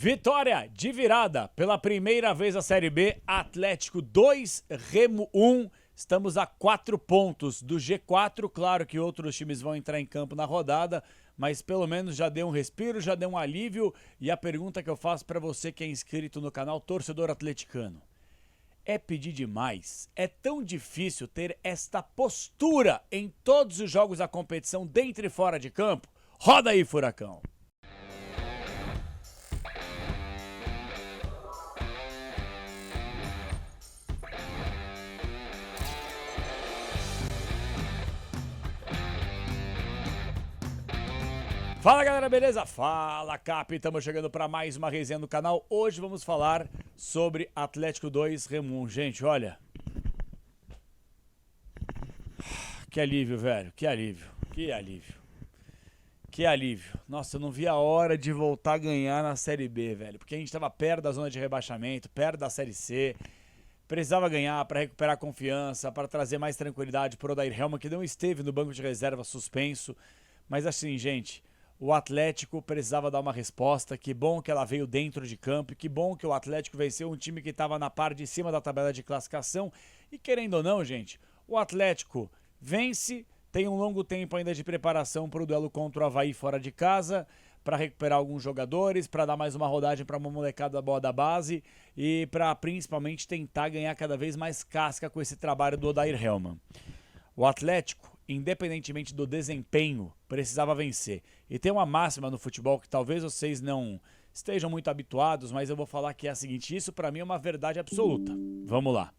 Vitória de virada pela primeira vez na Série B, Atlético 2, Remo 1. Estamos a 4 pontos do G4. Claro que outros times vão entrar em campo na rodada, mas pelo menos já deu um respiro, já deu um alívio. E a pergunta que eu faço para você que é inscrito no canal Torcedor Atleticano: é pedir demais? É tão difícil ter esta postura em todos os jogos da competição, dentro e fora de campo? Roda aí, Furacão! Fala galera, beleza? Fala Cap, estamos chegando para mais uma resenha no canal. Hoje vamos falar sobre Atlético 2, Remo 1. Gente, olha, que alívio, velho, que alívio, que alívio, que alívio. Nossa, eu não vi a hora de voltar a ganhar na Série B, velho, porque a gente estava perto da zona de rebaixamento, perto da Série C. Precisava ganhar para recuperar a confiança, para trazer mais tranquilidade para o Odair Hellmann, que não esteve no banco de reserva suspenso. Mas assim, gente, o Atlético precisava dar uma resposta. Que bom que ela veio dentro de campo. Que bom que o Atlético venceu um time que estava na parte de cima da tabela de classificação. E querendo ou não, gente, o Atlético vence. Tem um longo tempo ainda de preparação para o duelo contra o Avaí fora de casa, para recuperar alguns jogadores, para dar mais uma rodagem para uma molecada boa da base e para principalmente tentar ganhar cada vez mais casca com esse trabalho do Odair Hellmann. O Atlético, independentemente do desempenho, precisava vencer. E tem uma máxima no futebol que talvez vocês não estejam muito habituados, mas eu vou falar que é a seguinte: isso para mim é uma verdade absoluta. Vamos lá.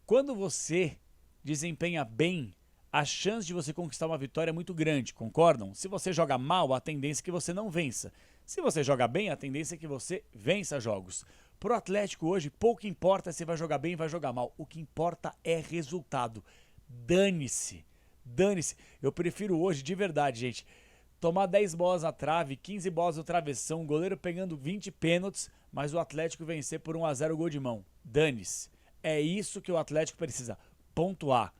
Quando você desempenha bem, a chance de você conquistar uma vitória é muito grande, concordam? Se você joga mal, a tendência é que você não vença. Se você joga bem, a tendência é que você vença jogos. Pro Atlético hoje, pouco importa se vai jogar bem ou vai jogar mal. O que importa é resultado. Dane-se. Dane-se. Eu prefiro hoje, de verdade, gente, tomar 10 bolas na trave, 15 bolas no travessão, o goleiro pegando 20 pênaltis, mas o Atlético vencer por 1-0 gol de mão. Dane-se. É isso que o Atlético precisa. Pontuar.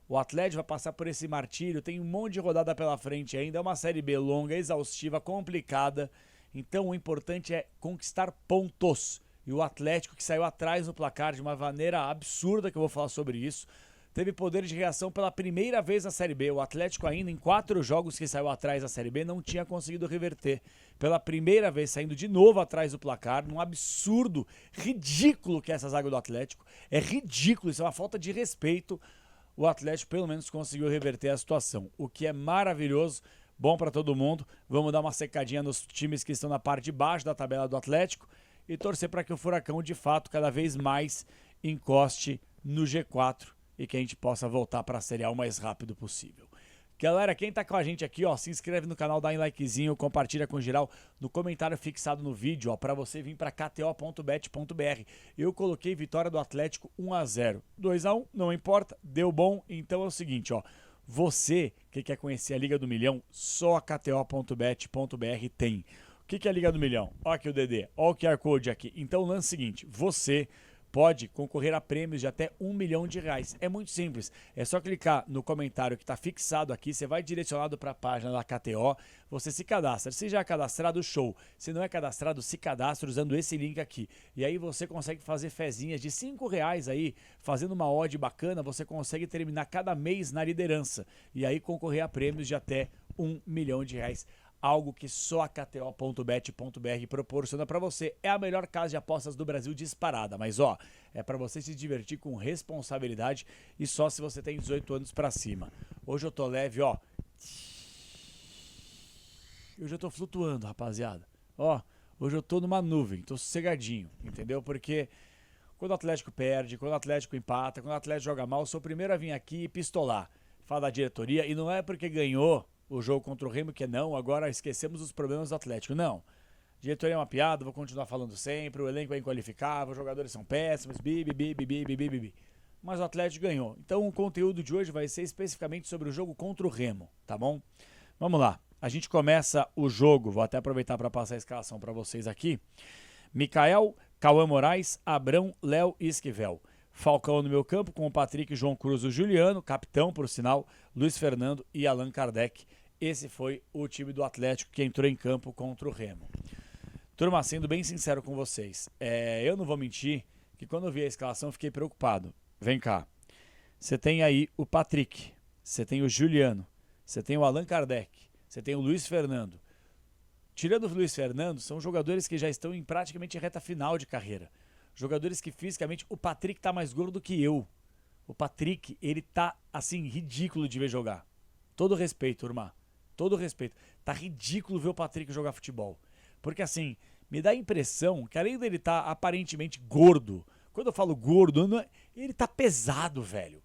O Atlético vai passar por esse martírio, tem um monte de rodada pela frente ainda, é uma Série B longa, exaustiva, complicada. Então o importante é conquistar pontos. E o Atlético, que saiu atrás no placar de uma maneira absurda, que eu vou falar sobre isso, teve poder de reação pela primeira vez na Série B. O Atlético ainda, em 4 jogos que saiu atrás da Série B, não tinha conseguido reverter. Pela primeira vez, saindo de novo atrás do placar, num absurdo, ridículo que é essa zaga do Atlético. É ridículo, isso é uma falta de respeito. O Atlético pelo menos conseguiu reverter a situação, o que é maravilhoso, bom para todo mundo. Vamos dar uma secadinha nos times que estão na parte de baixo da tabela do Atlético e torcer para que o Furacão, de fato, cada vez mais encoste no G4 e que a gente possa voltar para a Série A o mais rápido possível. Galera, quem tá com a gente aqui, ó, se inscreve no canal, dá um likezinho, compartilha com geral no comentário fixado no vídeo, ó, para você vir para kto.bet.br. Eu coloquei vitória do Atlético 1-0. 2-1, não importa, deu bom. Então é o seguinte, ó, você que quer conhecer a Liga do Milhão, só a kto.bet.br tem. O que é a Liga do Milhão? Ó aqui o DD, ó o QR Code aqui. Então o lance é o seguinte, você pode concorrer a prêmios de até R$1 milhão. É muito simples, é só clicar no comentário que está fixado aqui, você vai direcionado para a página da KTO, você se cadastra. Se já é cadastrado, show. Se não é cadastrado, se cadastra usando esse link aqui. E aí você consegue fazer fezinhas de R$5 aí, fazendo uma odd bacana, você consegue terminar cada mês na liderança. E aí concorrer a prêmios de até R$1 milhão. Algo que só a kto.bet.br proporciona para você. É a melhor casa de apostas do Brasil disparada, mas ó, é para você se divertir com responsabilidade e só se você tem 18 anos para cima. Hoje eu tô leve, ó. Hoje eu tô flutuando, rapaziada. Ó, hoje eu tô numa nuvem, tô sossegadinho, entendeu? Porque quando o Atlético perde, quando o Atlético empata, quando o Atlético joga mal, eu sou o primeiro a vir aqui e pistolar. Falar da diretoria, e não é porque ganhou o jogo contra o Remo que não, agora esquecemos os problemas do Atlético. Não. Diretoria é uma piada, vou continuar falando sempre, o elenco é inqualificável, os jogadores são péssimos, bibi. Mas o Atlético ganhou. Então o conteúdo de hoje vai ser especificamente sobre o jogo contra o Remo, tá bom? Vamos lá. A gente começa o jogo, vou até aproveitar para passar a escalação para vocês aqui. Mikael, Cauã Moraes, Abrão, Léo e Esquivel. Falcão no meu campo com o Patrick, João Cruz, o Juliano, capitão por sinal, Luiz Fernando e Allan Kardec. Esse foi o time do Atlético que entrou em campo contra o Remo. Turma, sendo bem sincero com vocês, eu não vou mentir que quando eu vi a escalação eu fiquei preocupado. Vem cá. Você tem aí o Patrick, você tem o Juliano, você tem o Allan Kardec, você tem o Luiz Fernando. Tirando o Luiz Fernando, são jogadores que já estão em praticamente reta final de carreira. Jogadores que fisicamente... O Patrick tá mais gordo que eu. O Patrick, ele tá, assim, ridículo de ver jogar. Todo respeito, turma. Todo respeito. Tá ridículo ver o Patrick jogar futebol. Porque, assim, me dá a impressão que além dele tá aparentemente gordo, quando eu falo gordo, ele tá pesado, velho.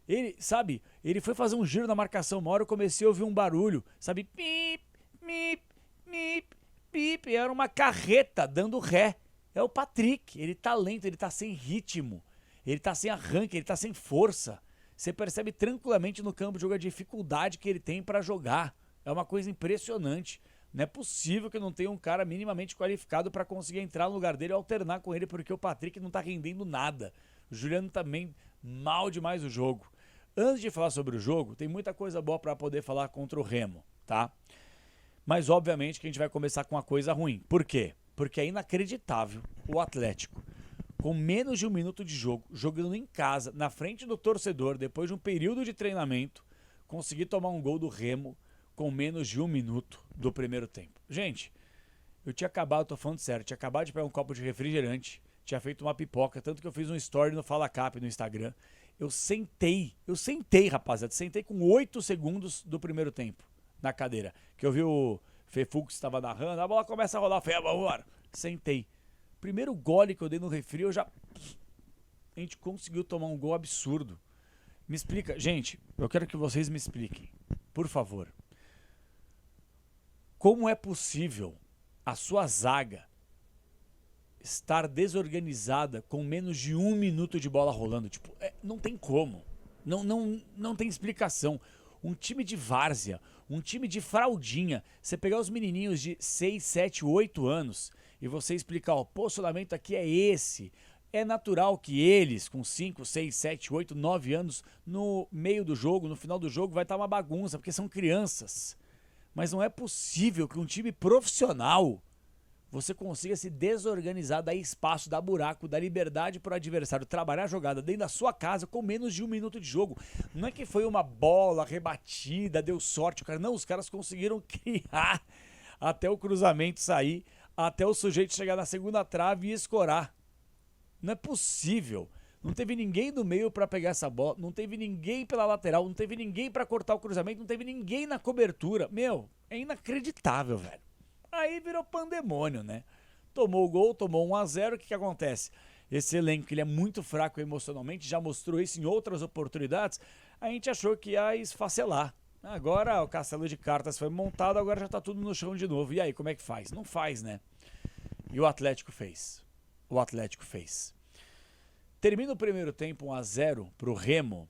Ele, sabe, ele foi fazer um giro na marcação, uma hora eu comecei a ouvir um barulho, sabe? Pip, mip, mip, pip. Era uma carreta dando ré. É o Patrick, ele tá lento, ele tá sem ritmo, ele tá sem arranque, ele tá sem força. Você percebe tranquilamente no campo de jogo a dificuldade que ele tem pra jogar. É uma coisa impressionante. Não é possível que não tenha um cara minimamente qualificado pra conseguir entrar no lugar dele e alternar com ele, porque o Patrick não tá rendendo nada. O Juliano também mal demais o jogo. Antes de falar sobre o jogo, tem muita coisa boa pra poder falar contra o Remo, tá? Mas obviamente que a gente vai começar com uma coisa ruim. Por quê? Porque é inacreditável o Atlético, com menos de um minuto de jogo, jogando em casa, na frente do torcedor, depois de um período de treinamento, conseguir tomar um gol do Remo com menos de um minuto do primeiro tempo. Gente, eu tinha acabado, tô falando sério, tinha acabado de pegar um copo de refrigerante, tinha feito uma pipoca, tanto que eu fiz um story no Fala Cap no Instagram. Eu sentei, rapaziada, sentei com 8 segundos do primeiro tempo na cadeira, que eu vi o Fefux estava narrando, a bola começa a rolar, falei, vamos embora. Sentei. Primeiro gole que eu dei no refri, a gente conseguiu tomar um gol absurdo. Me explica, gente, eu quero que vocês me expliquem, por favor. Como é possível a sua zaga estar desorganizada com menos de um minuto de bola rolando? Tipo, não tem como. Não tem explicação. Um time de várzea, um time de fraldinha, você pegar os menininhos de 6, 7, 8 anos e você explicar, o posicionamento aqui é esse. É natural que eles, com 5, 6, 7, 8, 9 anos, no meio do jogo, no final do jogo, vai estar uma bagunça, porque são crianças. Mas não é possível que um time profissional você consiga se desorganizar, dar espaço, dar buraco, dar liberdade para o adversário trabalhar a jogada dentro da sua casa com menos de um minuto de jogo. Não é que foi uma bola rebatida, deu sorte, cara. Não, os caras conseguiram criar até o cruzamento sair, até o sujeito chegar na segunda trave e escorar. Não é possível. Não teve ninguém do meio para pegar essa bola, não teve ninguém pela lateral, não teve ninguém para cortar o cruzamento, não teve ninguém na cobertura. Meu, é inacreditável, velho. Aí virou pandemônio, né? Tomou o gol, tomou 1-0, o que acontece? Esse elenco, ele é muito fraco emocionalmente, já mostrou isso em outras oportunidades, a gente achou que ia esfacelar. Agora o castelo de cartas foi montado, agora já tá tudo no chão de novo. E aí, como é que faz? Não faz, né? E o Atlético fez. O Atlético fez. Termina o primeiro tempo 1-0 pro Remo.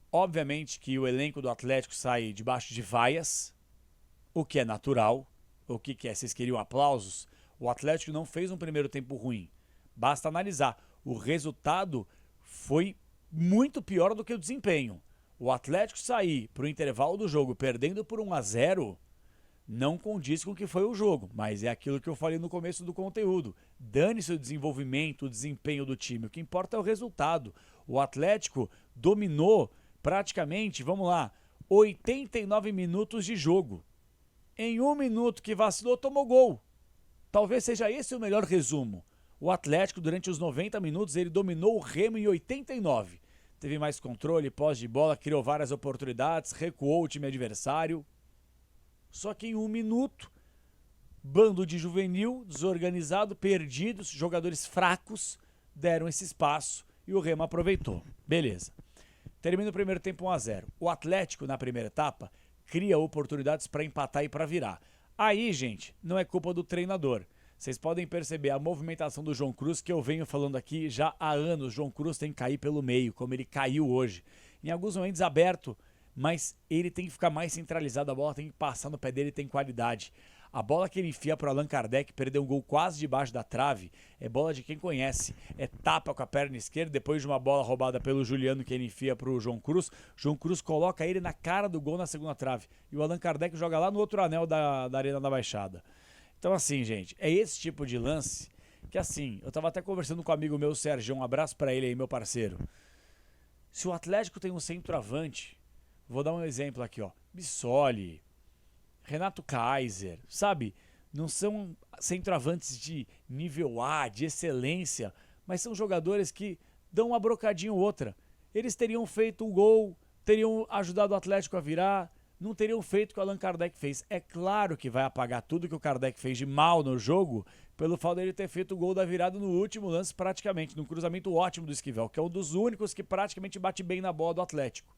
Obviamente que o elenco do Atlético sai debaixo de vaias, o que é natural. O que é? Vocês queriam aplausos? O Atlético não fez um primeiro tempo ruim. Basta analisar. O resultado foi muito pior do que o desempenho. O Atlético sair para o intervalo do jogo perdendo por 1-0 não condiz com o que foi o jogo. Mas é aquilo que eu falei no começo do conteúdo. Dane-se o desenvolvimento, o desempenho do time. O que importa é o resultado. O Atlético dominou praticamente, vamos lá, 89 minutos de jogo. Em um minuto que vacilou, tomou gol. Talvez seja esse o melhor resumo. O Atlético, durante os 90 minutos, ele dominou o Remo em 89. Teve mais controle, posse de bola, criou várias oportunidades, recuou o time adversário. Só que em um minuto, bando de juvenil, desorganizado, perdidos, jogadores fracos, deram esse espaço e o Remo aproveitou. Beleza. Termina o primeiro tempo 1-0. O Atlético, na primeira etapa, cria oportunidades para empatar e para virar. Aí, gente, não é culpa do treinador. Vocês podem perceber a movimentação do João Cruz, que eu venho falando aqui já há anos. João Cruz tem que cair pelo meio, como ele caiu hoje. Em alguns momentos aberto, mas ele tem que ficar mais centralizado. A bola tem que passar no pé dele, tem qualidade. A bola que ele enfia para o Allan Kardec, perdeu um gol quase debaixo da trave, é bola de quem conhece. É tapa com a perna esquerda, depois de uma bola roubada pelo Juliano que ele enfia para o João Cruz. João Cruz coloca ele na cara do gol na segunda trave. E o Allan Kardec joga lá no outro anel da Arena da Baixada. Então assim, gente, é esse tipo de lance que assim, eu tava até conversando com um amigo meu, o Sérgio, um abraço pra ele aí, meu parceiro. Se o Atlético tem um centroavante, vou dar um exemplo aqui, ó, Bissoli, Renato Kaiser, sabe? Não são centroavantes de nível A, de excelência, mas são jogadores que dão uma brocadinha ou outra. Eles teriam feito um gol, teriam ajudado o Atlético a virar, não teriam feito o que o Allan Kardec fez. É claro que vai apagar tudo que o Kardec fez de mal no jogo pelo fato dele ter feito o gol da virada no último lance praticamente, num cruzamento ótimo do Esquivel, que é um dos únicos que praticamente bate bem na bola do Atlético.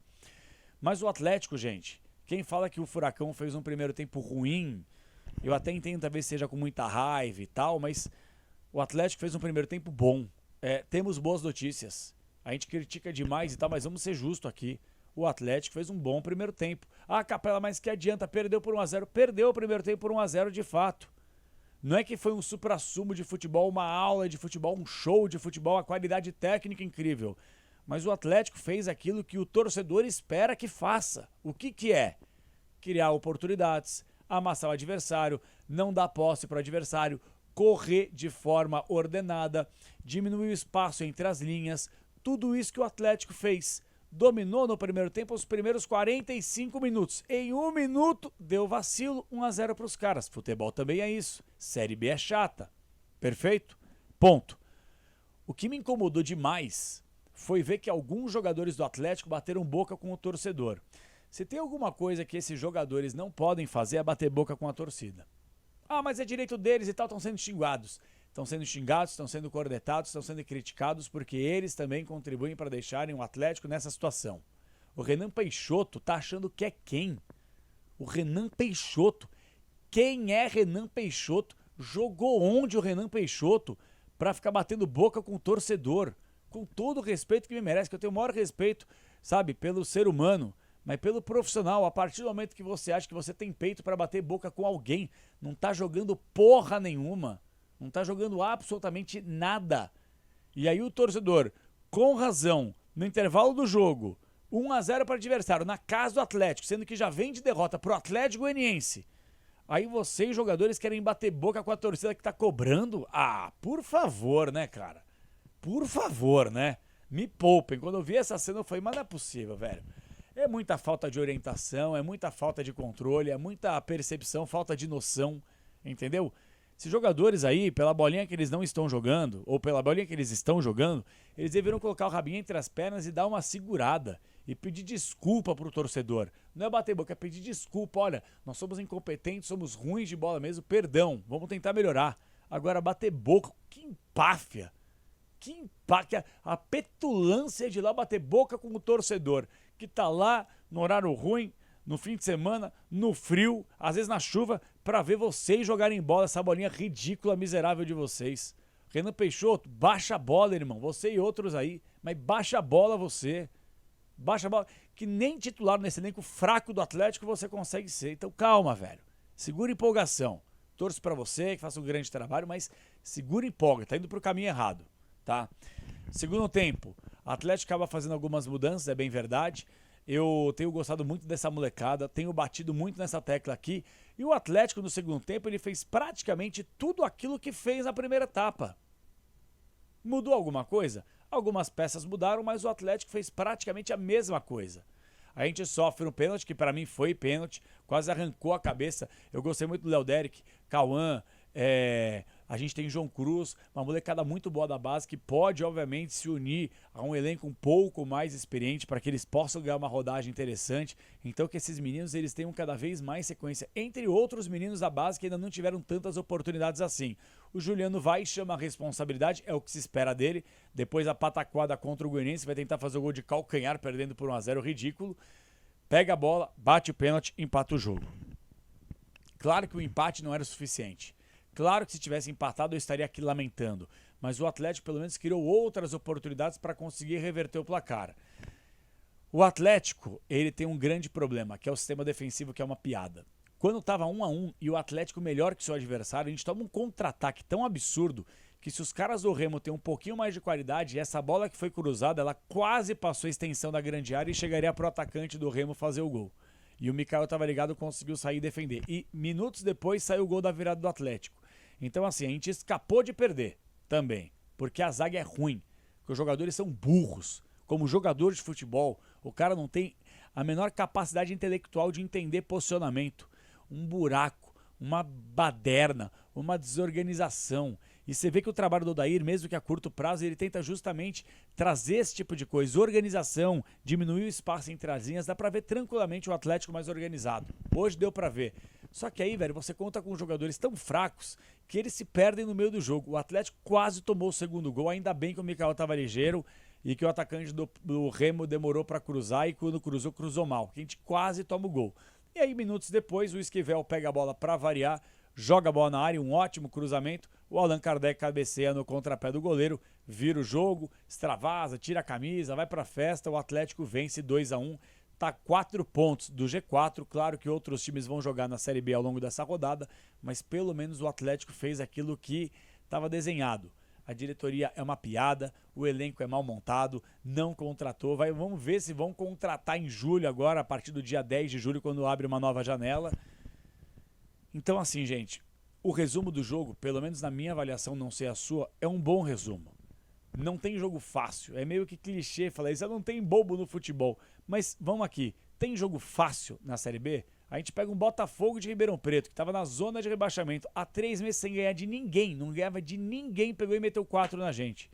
Mas o Atlético, gente, quem fala que o Furacão fez um primeiro tempo ruim, eu até entendo talvez seja com muita raiva e tal, mas o Atlético fez um primeiro tempo bom. Temos boas notícias. A gente critica demais e tal, mas vamos ser justos aqui. O Atlético fez um bom primeiro tempo. Ah, Capela, mas que adianta? Perdeu por 1-0. Perdeu o primeiro tempo por 1-0 de fato. Não é que foi um suprassumo de futebol, uma aula de futebol, um show de futebol, a qualidade técnica incrível. Mas o Atlético fez aquilo que o torcedor espera que faça. O que é? Criar oportunidades, amassar o adversário, não dar posse para o adversário, correr de forma ordenada, diminuir o espaço entre as linhas. Tudo isso que o Atlético fez. Dominou no primeiro tempo os primeiros 45 minutos. Em 1 minuto, deu vacilo, 1-0 para os caras. Futebol também é isso. Série B é chata. Perfeito? Ponto. O que me incomodou demais foi ver que alguns jogadores do Atlético bateram boca com o torcedor. Se tem alguma coisa que esses jogadores não podem fazer é bater boca com a torcida. Ah, mas é direito deles e tal, estão sendo xingados. Estão sendo xingados, estão sendo cornetados, estão sendo criticados porque eles também contribuem para deixarem o Atlético nessa situação. O Renan Peixoto tá achando que é quem? O Renan Peixoto. Quem é Renan Peixoto? Jogou onde o Renan Peixoto para ficar batendo boca com o torcedor? Com todo o respeito que me merece, que eu tenho o maior respeito, sabe, pelo ser humano, mas pelo profissional. A partir do momento que você acha que você tem peito para bater boca com alguém, não tá jogando porra nenhuma. Não tá jogando absolutamente nada. E aí o torcedor, com razão, no intervalo do jogo, 1-0 para o adversário, na casa do Atlético, sendo que já vem de derrota pro Atlético Goianiense. Aí vocês, jogadores, querem bater boca com a torcida que tá cobrando? Ah, por favor, né, cara? Por favor, né? Me poupem. Quando eu vi essa cena, eu falei, mas não é possível, velho. É muita falta de orientação, é muita falta de controle, é muita percepção, falta de noção, entendeu? Esses jogadores aí, pela bolinha que eles não estão jogando, ou pela bolinha que eles estão jogando, eles deveriam colocar o rabinho entre as pernas e dar uma segurada. E pedir desculpa pro torcedor. Não é bater boca, é pedir desculpa. Olha, nós somos incompetentes, somos ruins de bola mesmo, perdão, vamos tentar melhorar. Agora, bater boca, que empáfia. Que empáfia. A petulância de ir lá bater boca com o torcedor, que tá lá no horário ruim, no fim de semana, no frio, às vezes na chuva, pra ver vocês jogarem bola, essa bolinha ridícula, miserável de vocês. Renan Peixoto, baixa a bola, irmão. Você e outros aí, mas baixa a bola você. Baixa a bola, que nem titular nesse elenco fraco do Atlético você consegue ser. Então calma, velho. Segura empolgação. Torço pra você, que faça um grande trabalho, mas segura empolga, tá indo pro caminho errado, tá? Segundo tempo, o Atlético acaba fazendo algumas mudanças, é bem verdade. Eu tenho gostado muito dessa molecada, tenho batido muito nessa tecla aqui. E o Atlético, no segundo tempo, ele fez praticamente tudo aquilo que fez na primeira etapa. Mudou alguma coisa? Algumas peças mudaram, mas o Atlético fez praticamente a mesma coisa. A gente sofre um pênalti, que para mim foi pênalti, quase arrancou a cabeça. Eu gostei muito do Léo Derek, Cauã, a gente tem João Cruz, uma molecada muito boa da base que pode, obviamente, se unir a um elenco um pouco mais experiente para que eles possam ganhar uma rodagem interessante. Então que esses meninos eles tenham cada vez mais sequência, entre outros meninos da base que ainda não tiveram tantas oportunidades assim. O Juliano vai e chama a responsabilidade, é o que se espera dele. Depois a pataquada contra o Goianiense, vai tentar fazer o gol de calcanhar, perdendo por 1-0, ridículo. Pega a bola, bate o pênalti, empata o jogo. Claro que o empate não era o suficiente. Claro que se tivesse empatado eu estaria aqui lamentando, mas o Atlético pelo menos criou outras oportunidades para conseguir reverter o placar. O Atlético, ele tem um grande problema, que é o sistema defensivo, que é uma piada. Quando estava 1-1 e o Atlético melhor que seu adversário, a gente toma um contra-ataque tão absurdo que se os caras do Remo têm um pouquinho mais de qualidade, essa bola que foi cruzada, ela quase passou a extensão da grande área e chegaria para o atacante do Remo fazer o gol. E o Mikael estava ligado, conseguiu sair e defender. E minutos depois saiu o gol da virada do Atlético. Então assim, a gente escapou de perder também, porque a zaga é ruim, porque os jogadores são burros. Como jogador de futebol, o cara não tem a menor capacidade intelectual de entender posicionamento. Um buraco, uma baderna, uma desorganização. E você vê que o trabalho do Odair, mesmo que a curto prazo, ele tenta justamente trazer esse tipo de coisa. Organização, diminuir o espaço entre as linhas, dá pra ver tranquilamente o Atlético mais organizado. Hoje deu pra ver. Só que aí, velho, você conta com jogadores tão fracos que eles se perdem no meio do jogo. O Atlético quase tomou o segundo gol, ainda bem que o Mikael tava ligeiro e que o atacante do Remo demorou pra cruzar e quando cruzou, cruzou mal. Que a gente quase toma o gol. E aí, minutos depois, o Esquivel pega a bola pra variar, joga a bola na área, um ótimo cruzamento. O Allan Kardec cabeceia no contrapé do goleiro, vira o jogo, extravasa, tira a camisa, vai pra festa. O Atlético vence 2-1, tá 4 pontos do G4. Claro que outros times vão jogar na Série B ao longo dessa rodada, mas pelo menos o Atlético fez aquilo que estava desenhado. A diretoria é uma piada, o elenco é mal montado, não contratou. Vamos ver se vão contratar em julho agora, a partir do dia 10 de julho, quando abre uma nova janela. Então assim, gente, o resumo do jogo, pelo menos na minha avaliação, não sei a sua, é um bom resumo. Não tem jogo fácil, é meio que clichê falar isso, não tem bobo no futebol. Mas vamos aqui, tem jogo fácil na Série B? A gente pega um Botafogo de Ribeirão Preto, que estava na zona de rebaixamento há 3 meses sem ganhar de ninguém, não ganhava de ninguém, pegou e meteu 4 na gente.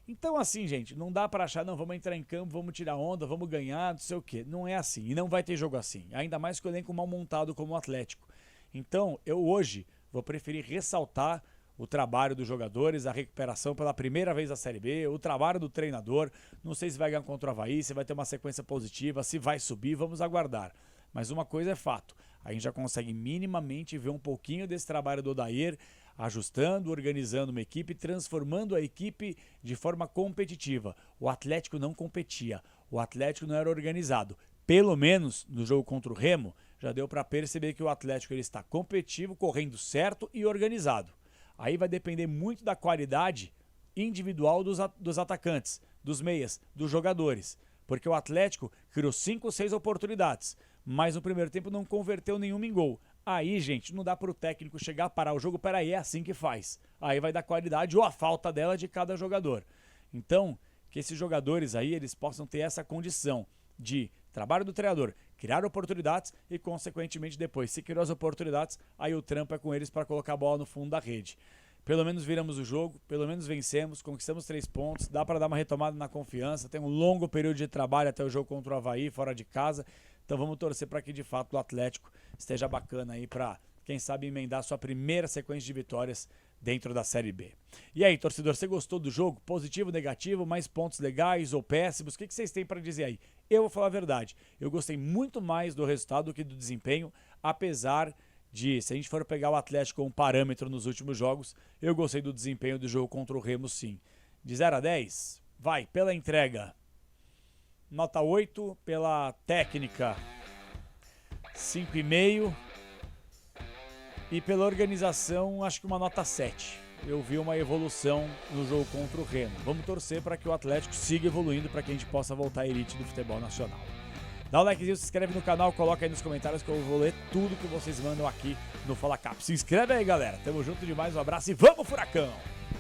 Então assim, gente, não dá pra achar, não, vamos entrar em campo, vamos tirar onda, vamos ganhar, não sei o quê. Não é assim, e não vai ter jogo assim, ainda mais com o elenco mal montado como o Atlético. Então, eu hoje vou preferir ressaltar o trabalho dos jogadores, a recuperação pela primeira vez da Série B, o trabalho do treinador. Não sei se vai ganhar contra o Avaí, se vai ter uma sequência positiva, se vai subir, vamos aguardar. Mas uma coisa é fato, a gente já consegue minimamente ver um pouquinho desse trabalho do Odair, ajustando, organizando uma equipe, transformando a equipe de forma competitiva. O Atlético não competia, o Atlético não era organizado. Pelo menos no jogo contra o Remo, já deu para perceber que o Atlético ele está competitivo, correndo certo e organizado. Aí vai depender muito da qualidade individual dos atacantes, dos meias, dos jogadores. Porque o Atlético criou 5 ou 6 oportunidades, mas no primeiro tempo não converteu nenhuma em gol. Aí, gente, não dá para o técnico chegar, parar o jogo, peraí, é assim que faz. Aí vai dar qualidade ou a falta dela de cada jogador. Então, que esses jogadores aí, eles possam ter essa condição de trabalho do treinador, criar oportunidades e, consequentemente, depois, se criou as oportunidades, aí o trampo é com eles para colocar a bola no fundo da rede. Pelo menos viramos o jogo, pelo menos vencemos, conquistamos 3 pontos, dá para dar uma retomada na confiança, tem um longo período de trabalho até o jogo contra o Avaí, fora de casa, então vamos torcer para que de fato o Atlético esteja bacana aí para, quem sabe, emendar sua primeira sequência de vitórias dentro da Série B. E aí, torcedor, você gostou do jogo? Positivo, negativo, mais pontos legais ou péssimos? O que vocês têm para dizer aí? Eu vou falar a verdade, eu gostei muito mais do resultado do que do desempenho, apesar de, se a gente for pegar o Atlético como parâmetro nos últimos jogos, eu gostei do desempenho do jogo contra o Remo, sim. De 0 a 10, vai, pela entrega, nota 8, pela técnica, 5,5, e pela organização, acho que uma nota 7. Eu vi uma evolução no jogo contra o Remo. Vamos torcer para que o Atlético siga evoluindo, para que a gente possa voltar à elite do futebol nacional. Dá um likezinho, se inscreve no canal, coloca aí nos comentários que eu vou ler tudo que vocês mandam aqui no Fala Cap. Se inscreve aí, galera. Tamo junto demais, um abraço e vamos, Furacão!